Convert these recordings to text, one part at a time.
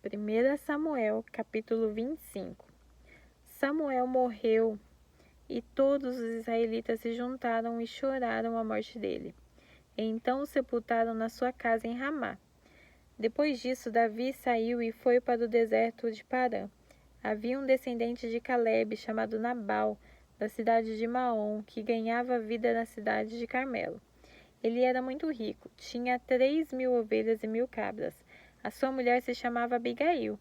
1 Samuel, capítulo 25. Samuel morreu e todos os israelitas se juntaram e choraram a morte dele. Então o sepultaram na sua casa em Ramá. Depois disso, Davi saiu e foi para o deserto de Parã. Havia um descendente de Calebe chamado Nabal, da cidade de Maom, que ganhava vida na cidade de Carmelo. Ele era muito rico, tinha 3.000 ovelhas e 1.000 cabras. A sua mulher se chamava Abigail.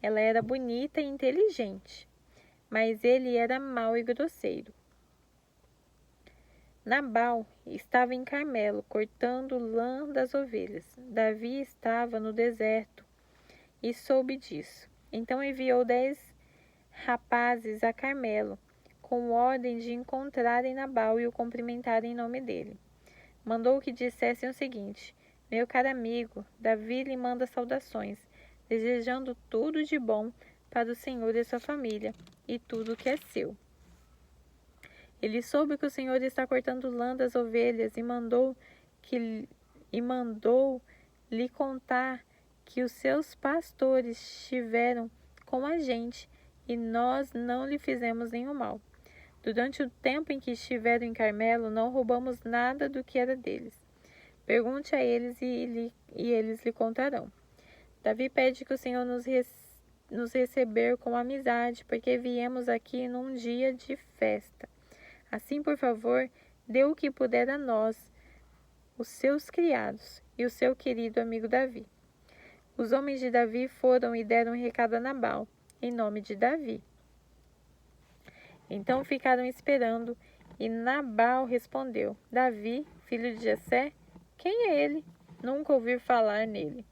Ela era bonita e inteligente, mas ele era mau e grosseiro. Nabal estava em Carmelo, cortando lã das ovelhas. Davi estava no deserto e soube disso. Então enviou 10 rapazes a Carmelo, com ordem de encontrarem Nabal e o cumprimentarem em nome dele. Mandou que dissessem o seguinte: meu caro amigo, Davi lhe manda saudações, desejando tudo de bom para o Senhor e sua família, e tudo que é seu. Ele soube que o Senhor está cortando lã das ovelhas e mandou lhe contar que os seus pastores estiveram com a gente e nós não lhe fizemos nenhum mal. Durante o tempo em que estiveram em Carmelo, não roubamos nada do que era deles. Pergunte a eles e eles lhe contarão. Davi pede que o Senhor nos receber com amizade, porque viemos aqui num dia de festa. Assim, por favor, dê o que puder a nós, os seus criados e o seu querido amigo Davi. Os homens de Davi foram e deram um recado a Nabal, em nome de Davi. Então ficaram esperando, e Nabal respondeu: Davi, filho de Jessé? Quem é ele? Nunca ouvi falar nele.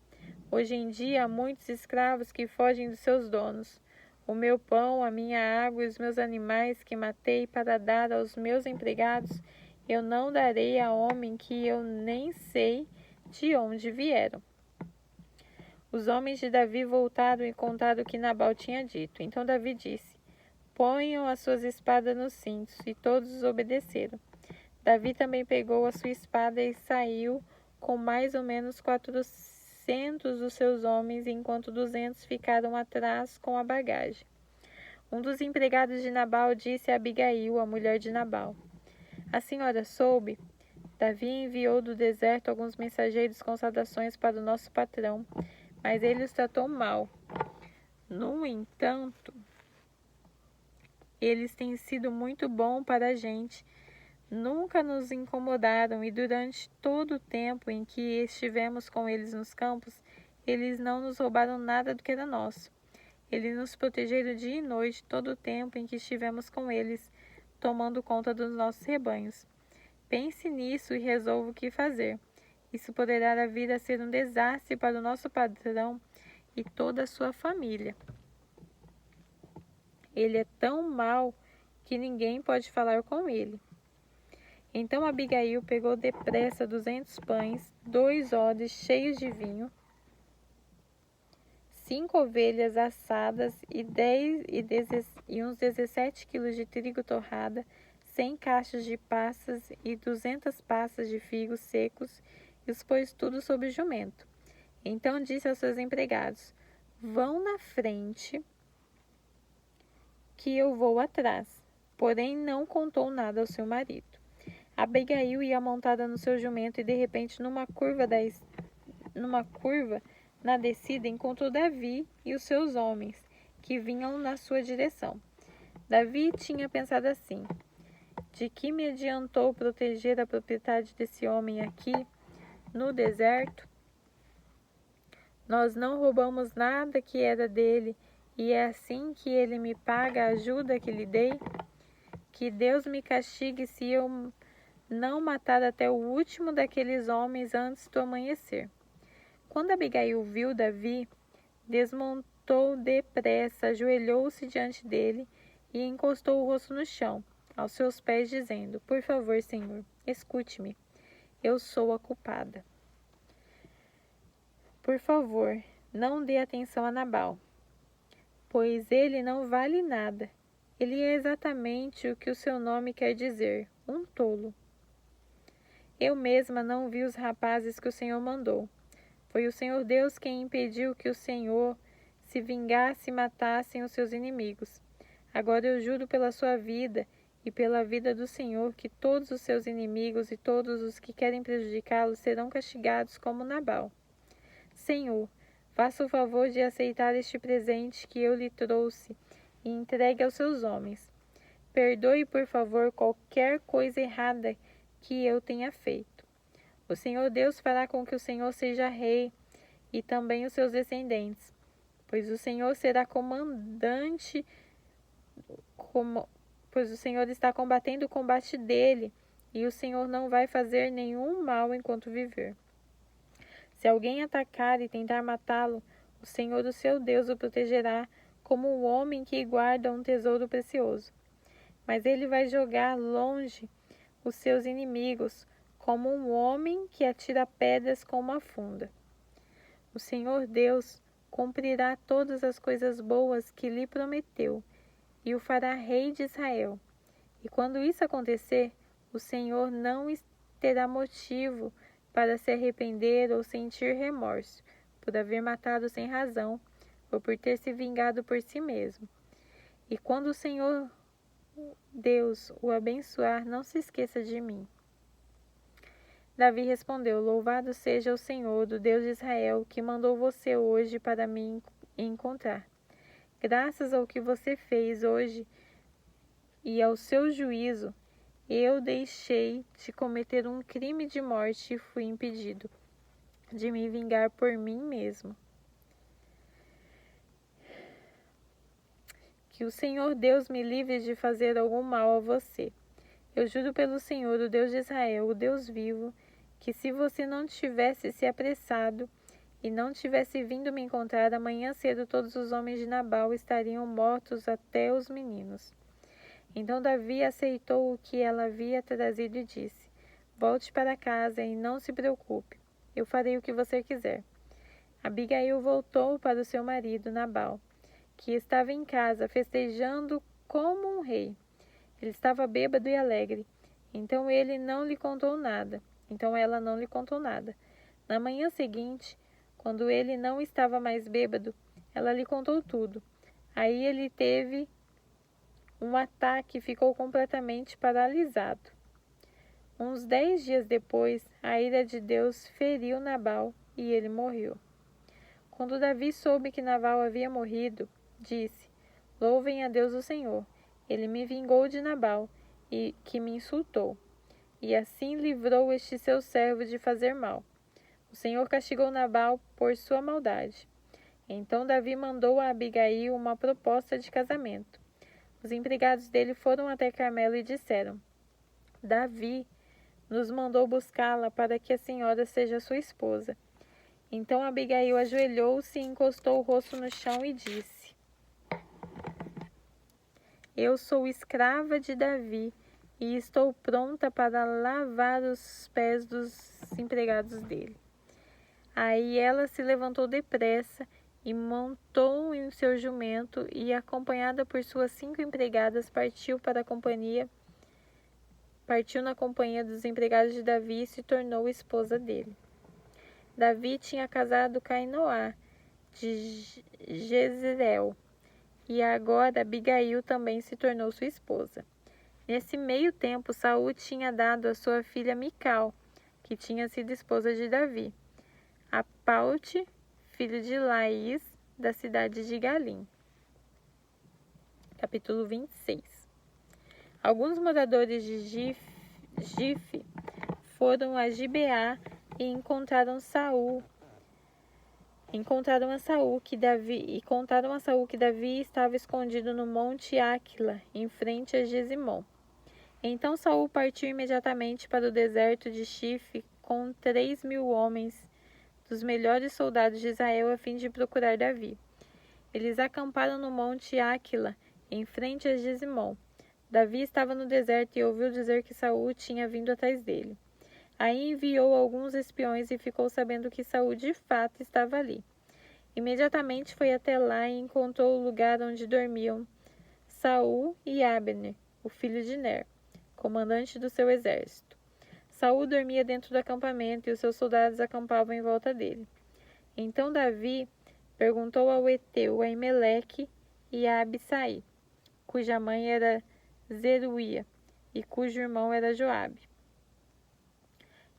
Hoje em dia há muitos escravos que fogem dos seus donos. O meu pão, a minha água e os meus animais que matei para dar aos meus empregados, eu não darei a homem que eu nem sei de onde vieram. Os homens de Davi voltaram e contaram o que Nabal tinha dito. Então Davi disse: ponham as suas espadas nos cintos, e todos obedeceram. Davi também pegou a sua espada e saiu com mais ou menos 400 dos seus homens, enquanto 200 ficaram atrás com a bagagem. Um dos empregados de Nabal disse a Abigail, a mulher de Nabal: a senhora soube? Davi enviou do deserto alguns mensageiros com saudações para o nosso patrão, mas ele os tratou mal. No entanto, eles têm sido muito bons para a gente. Nunca nos incomodaram e durante todo o tempo em que estivemos com eles nos campos, eles não nos roubaram nada do que era nosso. Eles nos protegeram dia e noite todo o tempo em que estivemos com eles, tomando conta dos nossos rebanhos. Pense nisso e resolva o que fazer. Isso poderá vir a ser um desastre para o nosso patrão e toda a sua família. Ele é tão mau que ninguém pode falar com ele. Então Abigail pegou depressa 200 pães, 2 odres cheios de vinho, 5 ovelhas assadas e uns 17 quilos de trigo torrada, 100 caixas de passas e 200 passas de figos secos, e os pôs tudo sob o jumento. Então disse aos seus empregados: vão na frente, que eu vou atrás. Porém não contou nada ao seu marido. Abigail ia montada no seu jumento e de repente numa curva na descida encontrou Davi e os seus homens, que vinham na sua direção. Davi tinha pensado assim: de que me adiantou proteger a propriedade desse homem aqui, no deserto? Nós não roubamos nada que era dele, e é assim que ele me paga a ajuda que lhe dei? Que Deus me castigue se eu não matar até o último daqueles homens antes do amanhecer. Quando Abigail viu Davi, desmontou depressa, ajoelhou-se diante dele e encostou o rosto no chão, aos seus pés, dizendo: por favor, Senhor, escute-me. Eu sou a culpada. Por favor, não dê atenção a Nabal, pois ele não vale nada. Ele é exatamente o que o seu nome quer dizer, um tolo. Eu mesma não vi os rapazes que o Senhor mandou. Foi o Senhor Deus quem impediu que o Senhor se vingasse e matassem os seus inimigos. Agora eu juro pela sua vida e pela vida do Senhor que todos os seus inimigos e todos os que querem prejudicá-lo serão castigados como Nabal. Senhor, faça o favor de aceitar este presente que eu lhe trouxe e entregue aos seus homens. Perdoe, por favor, qualquer coisa errada que eu tenha feito. O Senhor Deus fará com que o Senhor seja rei e também os seus descendentes, pois o Senhor será comandante, pois o Senhor está combatendo o combate dele, e o Senhor não vai fazer nenhum mal enquanto viver. Se alguém atacar e tentar matá-lo, o Senhor, o seu Deus, o protegerá como um homem que guarda um tesouro precioso. Mas ele vai jogar longe os seus inimigos, como um homem que atira pedras com uma funda. O Senhor Deus cumprirá todas as coisas boas que lhe prometeu e o fará rei de Israel. E quando isso acontecer, o Senhor não terá motivo para se arrepender ou sentir remorso por haver matado sem razão ou por ter se vingado por si mesmo. E quando o Senhor Deus o abençoar, não se esqueça de mim. Davi respondeu: Louvado seja o Senhor, do Deus de Israel, que mandou você hoje para me encontrar. Graças ao que você fez hoje e ao seu juízo, eu deixei de cometer um crime de morte e fui impedido de me vingar por mim mesmo. Que o Senhor Deus me livre de fazer algum mal a você. Eu juro pelo Senhor, o Deus de Israel, o Deus vivo, que se você não tivesse se apressado e não tivesse vindo me encontrar, amanhã cedo todos os homens de Nabal estariam mortos, até os meninos. Então Davi aceitou o que ela havia trazido e disse: Volte para casa e não se preocupe, eu farei o que você quiser. Abigail voltou para o seu marido Nabal, que estava em casa festejando como um rei. Ele estava bêbado e alegre, então ela não lhe contou nada. Na manhã seguinte, quando ele não estava mais bêbado, ela lhe contou tudo. Aí ele teve um ataque e ficou completamente paralisado. Uns 10 dias depois, a ira de Deus feriu Nabal e ele morreu. Quando Davi soube que Nabal havia morrido, disse: Louvem a Deus o Senhor. Ele me vingou de Nabal, e que me insultou, e assim livrou este seu servo de fazer mal. O Senhor castigou Nabal por sua maldade. Então Davi mandou a Abigail uma proposta de casamento. Os empregados dele foram até Carmelo e disseram: Davi nos mandou buscá-la para que a senhora seja sua esposa. Então Abigail ajoelhou-se e encostou o rosto no chão e disse: Eu sou escrava de Davi e estou pronta para lavar os pés dos empregados dele. Aí ela se levantou depressa e montou em seu jumento e, acompanhada por suas 5 empregadas, partiu na companhia dos empregados de Davi e se tornou esposa dele. Davi tinha casado Cainoá de Jezreel, e agora Abigail também se tornou sua esposa. Nesse meio tempo, Saul tinha dado a sua filha Mical, que tinha sido esposa de Davi, a Paute, filho de Laís, da cidade de Galim. Capítulo 26. Alguns moradores de Zif foram a Gibeá e contaram a Saul que Davi estava escondido no monte Áquila, em frente a Gesimom. Então Saul partiu imediatamente para o deserto de Zif com 3.000 homens dos melhores soldados de Israel a fim de procurar Davi. Eles acamparam no monte Áquila, em frente a Gesimom. Davi estava no deserto e ouviu dizer que Saul tinha vindo atrás dele. Aí enviou alguns espiões e ficou sabendo que Saul de fato estava ali. Imediatamente foi até lá e encontrou o lugar onde dormiam Saul e Abner, o filho de Ner, comandante do seu exército. Saul dormia dentro do acampamento e os seus soldados acampavam em volta dele. Então Davi perguntou ao heteu Aimeleque e a Abissai, cuja mãe era Zeruia e cujo irmão era Joabe: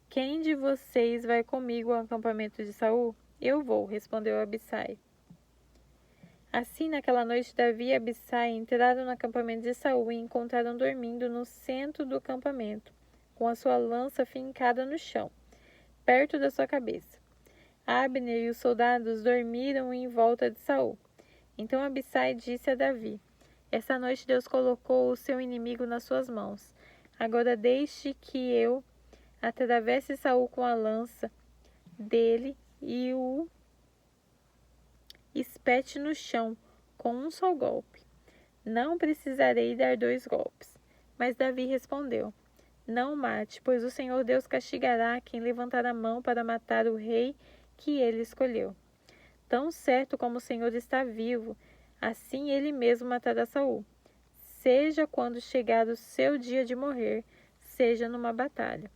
quem de vocês vai comigo ao acampamento de Saul? Eu vou, respondeu Abissai. Assim, naquela noite, Davi e Abissai entraram no acampamento de Saul e encontraram dormindo no centro do acampamento, com a sua lança fincada no chão, perto da sua cabeça. Abner e os soldados dormiram em volta de Saul. Então Abissai disse a Davi: esta noite Deus colocou o seu inimigo nas suas mãos. Agora deixe que eu atravesse Saul com a lança dele e o espete no chão com um só golpe. Não precisarei dar 2 golpes. Mas Davi respondeu: não mate, pois o Senhor Deus castigará quem levantar a mão para matar o rei que ele escolheu. Tão certo como o Senhor está vivo, assim ele mesmo matará Saul, seja quando chegar o seu dia de morrer, seja numa batalha.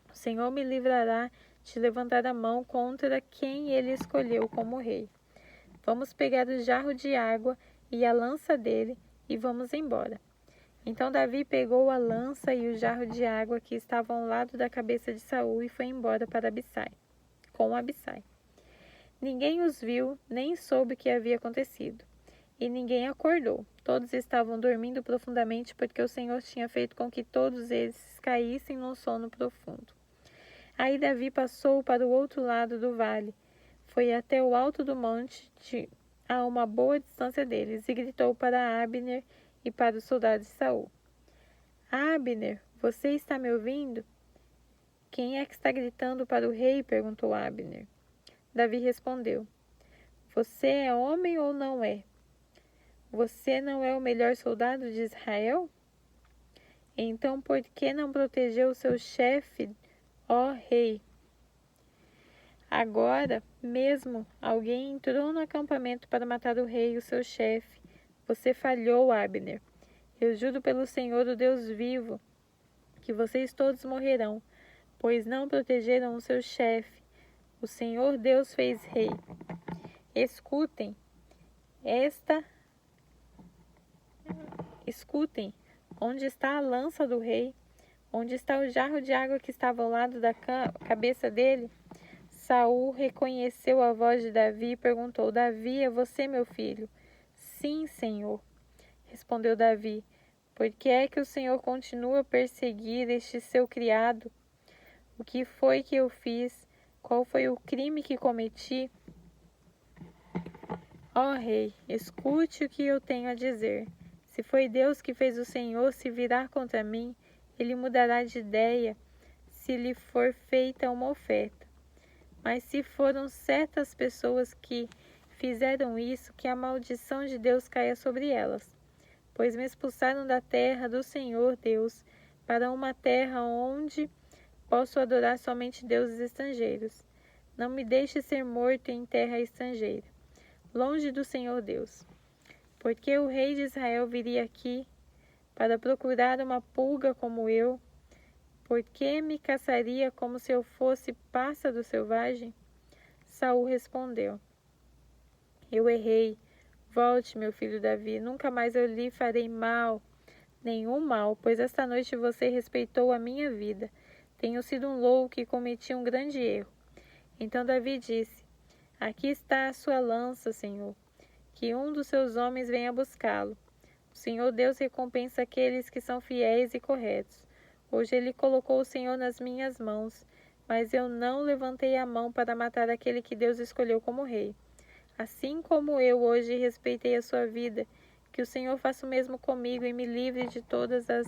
O Senhor me livrará de levantar a mão contra quem ele escolheu como rei. Vamos pegar o jarro de água e a lança dele e vamos embora. Então Davi pegou a lança e o jarro de água que estavam ao lado da cabeça de Saul e foi embora para Abissai, com Abissai. Ninguém os viu, nem soube o que havia acontecido. E ninguém acordou. Todos estavam dormindo profundamente, porque o Senhor tinha feito com que todos eles caíssem num sono profundo. Aí Davi passou para o outro lado do vale, foi até o alto do monte, a uma boa distância deles, e gritou para Abner e para os soldados de Saul: Abner, você está me ouvindo? Quem é que está gritando para o rei? Perguntou Abner. Davi respondeu: você é homem ou não é? Você não é o melhor soldado de Israel? Então por que não protegeu o seu chefe, ó rei? Agora mesmo alguém entrou no acampamento para matar o rei, o seu chefe. Você falhou, Abner. Eu juro pelo Senhor, o Deus vivo, que vocês todos morrerão, pois não protegeram o seu chefe. O Senhor Deus fez rei. Escutem onde está a lança do rei? Onde está o jarro de água que estava ao lado da cabeça dele? Saul reconheceu a voz de Davi e perguntou: Davi, é você, meu filho? Sim, Senhor, respondeu Davi. Por que é que o Senhor continua a perseguir este seu criado? O que foi que eu fiz? Qual foi o crime que cometi? Ó rei, escute o que eu tenho a dizer. Se foi Deus que fez o Senhor se virar contra mim, ele mudará de ideia se lhe for feita uma oferta. Mas se foram certas pessoas que fizeram isso, que a maldição de Deus caia sobre elas, pois me expulsaram da terra do Senhor Deus para uma terra onde posso adorar somente deuses estrangeiros. Não me deixe ser morto em terra estrangeira, longe do Senhor Deus. Porque o rei de Israel viria aqui para procurar uma pulga como eu? Por que me caçaria como se eu fosse pássaro selvagem? Saul respondeu: eu errei. Volte, meu filho Davi, nunca mais eu lhe farei mal, nenhum mal, pois esta noite você respeitou a minha vida. Tenho sido um louco e cometi um grande erro. Então Davi disse: aqui está a sua lança, Senhor, que um dos seus homens venha buscá-lo. O Senhor Deus recompensa aqueles que são fiéis e corretos. Hoje ele colocou o Senhor nas minhas mãos, mas eu não levantei a mão para matar aquele que Deus escolheu como rei. Assim como eu hoje respeitei a sua vida, que o Senhor faça o mesmo comigo e me livre de todas as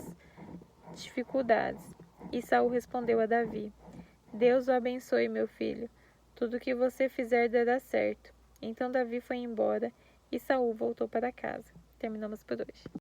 dificuldades. E Saul respondeu a Davi: Deus o abençoe, meu filho. Tudo o que você fizer dará certo. Então Davi foi embora e Saul voltou para casa. Terminamos por hoje.